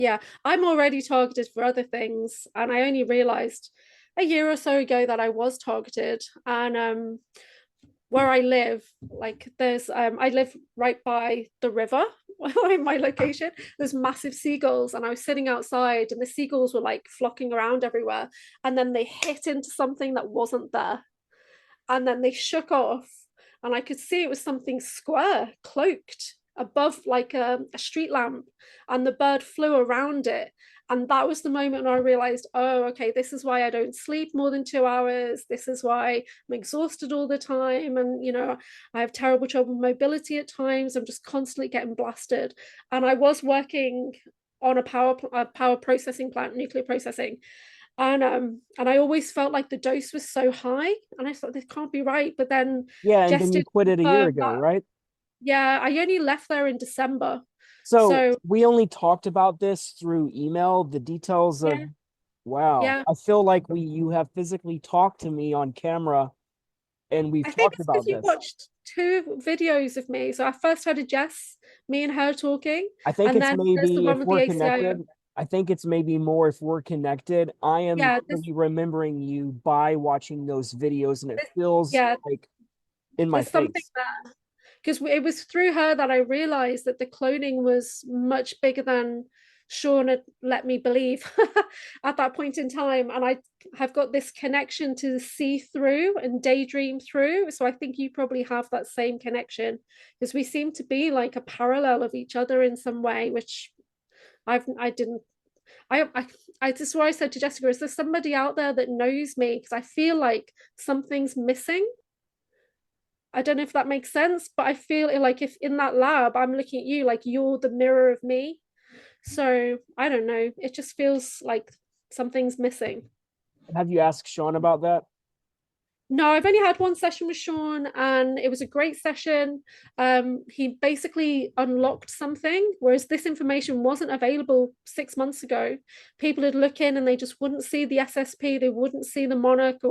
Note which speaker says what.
Speaker 1: Yeah, I'm already targeted for other things, and I only realized a year or so ago that I was targeted. And where I live, like there's I live right by the river in my location. There's massive seagulls, and I was sitting outside, and the seagulls were like flocking around everywhere, and then they hit into something that wasn't there, and then they shook off, and I could see it was something square, cloaked above like a street lamp, and the bird flew around it. And that was the moment when I realized, oh, okay, this is why I don't sleep more than 2 hours. This is why I'm exhausted all the time. And, I have terrible trouble with mobility at times. I'm just constantly getting blasted. And I was working on a power processing plant, nuclear processing, and I always felt like the dose was so high, and I thought this can't be right. But then
Speaker 2: Yeah, and
Speaker 1: Jess
Speaker 2: then you
Speaker 1: did
Speaker 2: quit it a year
Speaker 1: confirm
Speaker 2: ago,
Speaker 1: that.
Speaker 2: right?
Speaker 1: Yeah, I only left there in December.
Speaker 2: So
Speaker 1: So
Speaker 2: we only talked about this through email, the details of
Speaker 1: yeah,
Speaker 2: wow.
Speaker 1: yeah.
Speaker 2: I feel like you have physically talked to me on camera and we've
Speaker 1: I think
Speaker 2: talked
Speaker 1: it's because
Speaker 2: about
Speaker 1: you
Speaker 2: this.
Speaker 1: watched two videos of me. So I first heard of Jess, me and her talking,
Speaker 2: I think
Speaker 1: and
Speaker 2: it's
Speaker 1: then there's the
Speaker 2: maybe if
Speaker 1: one with the
Speaker 2: we're
Speaker 1: ACIO.
Speaker 2: connected, I think it's maybe more if we're connected. I am
Speaker 1: Yeah,
Speaker 2: clearly remembering you by watching those videos and it feels
Speaker 1: yeah,
Speaker 2: like in my
Speaker 1: there's something
Speaker 2: face.
Speaker 1: there. Because it was through her that I realized that the cloning was much bigger than Sean had let me believe at that point in time. And I have got this connection to see through and daydream through. So I think you probably have that same connection, because we seem to be like a parallel of each other in some way, which I didn't. I just why I said to Jessica, is there somebody out there that knows me? Because I feel like something's missing. I don't know if that makes sense, but I feel like if in that lab I'm looking at you, like you're the mirror of me. So I don't know. It just feels like something's missing.
Speaker 2: Have you asked Sean about that?
Speaker 1: No, I've only had one session with Sean, and it was a great session. He basically unlocked something, whereas this information wasn't available 6 months ago. People would look in and they just wouldn't see the SSP, they wouldn't see the monarch, or